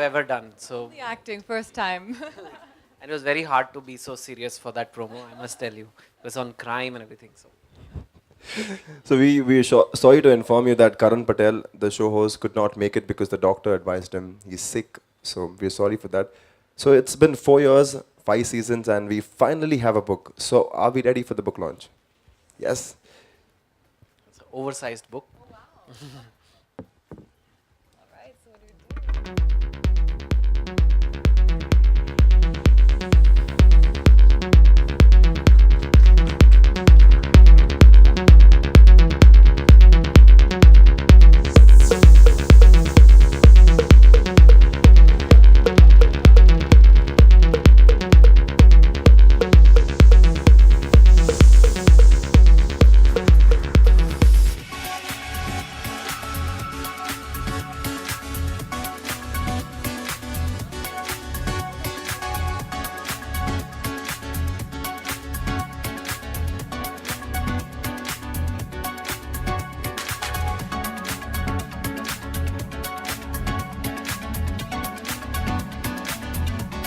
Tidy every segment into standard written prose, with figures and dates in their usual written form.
ever done. So, The acting, first time. and it was very hard to be so serious for that promo, I must tell you. It was on crime and everything. So, So sorry to inform you that Karan Patel, the show host, could not make it because the doctor advised him he's sick. So we're sorry for that. So it's been 4 years, 5 seasons, and we finally have a book. So are we ready for the book launch? Yes. it's an oversized book. All right, so what do we do?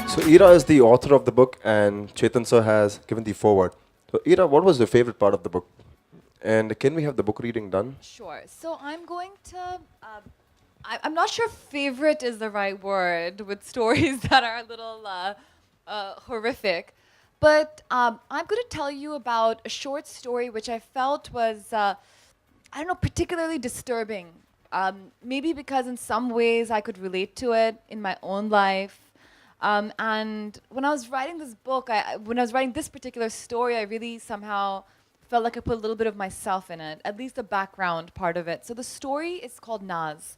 So Ira is the author of the book, and Chetan sir has given the foreword. So Ira, what was your favorite part of the book? And can we have the book reading done? Sure. So I'm going to. I'm not sure favorite is the right word with stories that are a little horrific, but I'm going to tell you about a short story which I felt was, I don't know, particularly disturbing. Maybe because in some ways I could relate to it in my own life. And when I was writing this book, when I was writing this particular story, I really somehow felt like I put a little bit of myself in it, at least the background part of it. So the story is called Naz.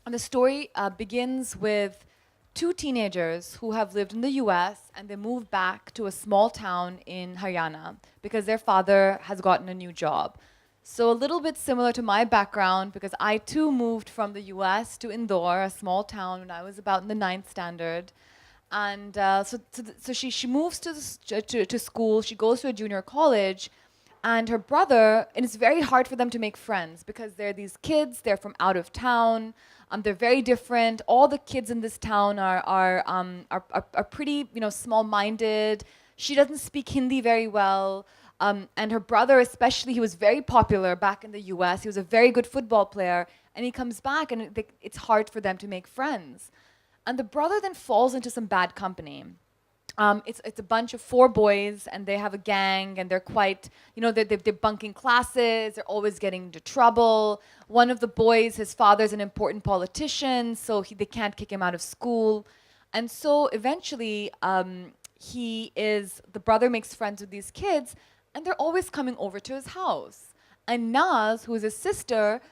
And the story begins with two teenagers who have lived in the US and they moved back to a small town in Haryana because their father has gotten a new job. So a little bit similar to my background because I too moved from the US to Indore, a small town, when I was about in the ninth standard. And so she moves to school, she goes to a junior college, and her brother, and it's very hard for them to make friends because they're these kids, they're from out of town, they're very different. All the kids in this town are pretty, small-minded. She doesn't speak Hindi very well. And her brother especially, he was very popular back in the US. He was a very good football player. And he comes back and it's hard for them to make friends. And the brother then falls into some bad company. It's a bunch of four boys, and they have a gang, and they're quite, they're bunking classes, they're always getting into trouble. One of the boys, his father's an important politician, so they can't kick him out of school. And so eventually, the brother makes friends with these kids, and they're always coming over to his house. And Naz, who is his sister,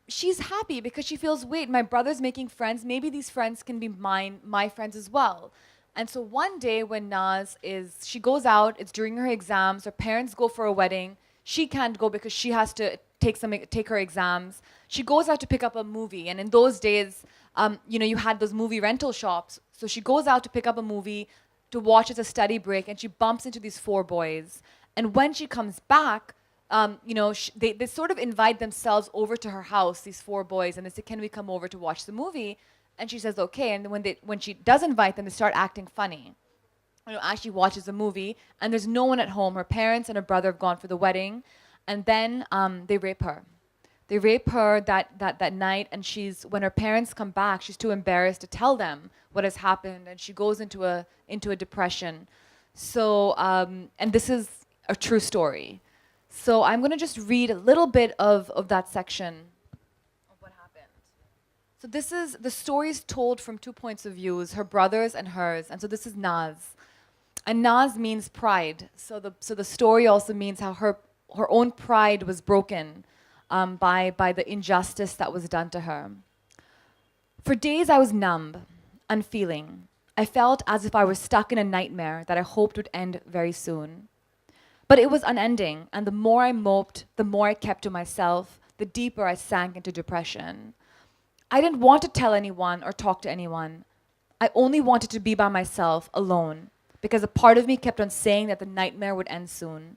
she's happy because she feels, wait, my brother's making friends, maybe these friends can be my friends as well. And so one day when she goes out, it's during her exams, her parents go for a wedding, she can't go because she has to take her exams. She goes out to pick up a movie, and in those days, you had those movie rental shops. So she goes out to pick up a movie to watch as a study break, and she bumps into these four boys. And when she comes back, they sort of invite themselves over to her house, these four boys, and they say, can we come over to watch the movie? And she says, okay. And when she does invite them, they start acting funny. As she watches the movie, and there's no one at home. Her parents and her brother have gone for the wedding, and then they rape her. They rape her that night, and when her parents come back, she's too embarrassed to tell them what has happened, and she goes into a depression. So, and this is a true story. So I'm going to just read a little bit of that section of what happened. So the story is told from two points of views, her brother's and hers. And so this is Naz. And Naz means pride. So the story also means how her own pride was broken by the injustice that was done to her. For days I was numb, unfeeling. I felt as if I were stuck in a nightmare that I hoped would end very soon. But it was unending, and the more I moped, the more I kept to myself, the deeper I sank into depression. I didn't want to tell anyone or talk to anyone. I only wanted to be by myself, alone, because a part of me kept on saying that the nightmare would end soon.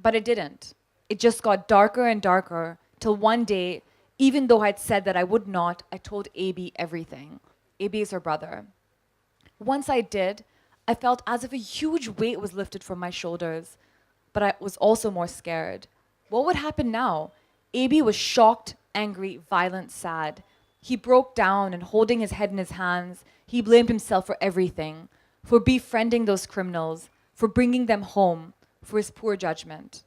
But it didn't. It just got darker and darker, till one day, even though I'd said that I would not, I told AB everything. AB is her brother. Once I did, I felt as if a huge weight was lifted from my shoulders, but I was also more scared. What would happen now? AB was shocked, angry, violent, sad. He broke down and holding his head in his hands, he blamed himself for everything, for befriending those criminals, for bringing them home, for his poor judgment.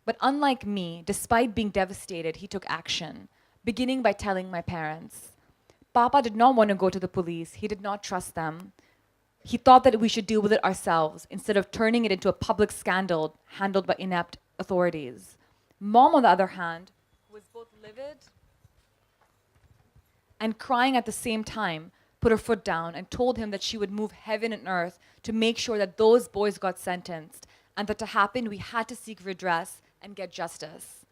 But unlike me, despite being devastated, he took action, beginning by telling my parents. Papa did not want to go to the police. He did not trust them. He thought that we should deal with it ourselves instead of turning it into a public scandal handled by inept authorities. Mom, on the other hand, was both livid and crying at the same time, put her foot down and told him that she would move heaven and earth to make sure that those boys got sentenced, and that to happen we had to seek redress and get justice.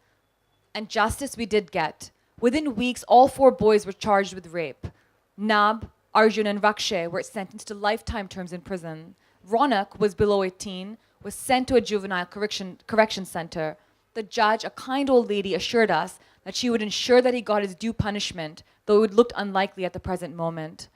And justice we did get. Within weeks, all 4 boys were charged with rape. Nab, Arjun, and Rakshay were sentenced to lifetime terms in prison. Ronak was below 18, was sent to a juvenile correction center. The judge, a kind old lady, assured us that she would ensure that he got his due punishment, though it looked unlikely at the present moment.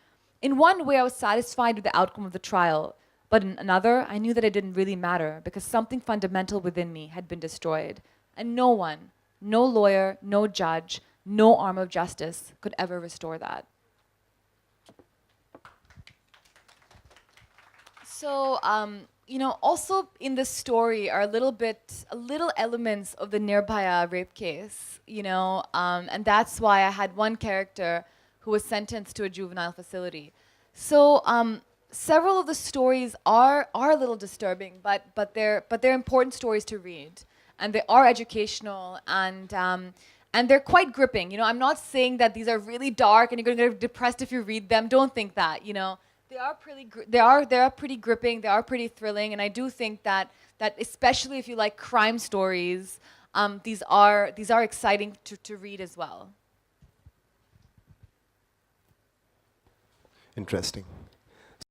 In one way, I was satisfied with the outcome of the trial, but in another, I knew that it didn't really matter because something fundamental within me had been destroyed. And no one, no lawyer, no judge, no arm of justice could ever restore that. So, also in this story are little elements of the Nirbhaya rape case, and that's why I had one character who was sentenced to a juvenile facility. So, several of the stories are a little disturbing, but they're important stories to read, and they are educational, and they're quite gripping. I'm not saying that these are really dark and you're going to get depressed if you read them. Don't think that. They are pretty gripping. They are pretty thrilling, and I do think that especially if you like crime stories, these are exciting to read as well. Interesting.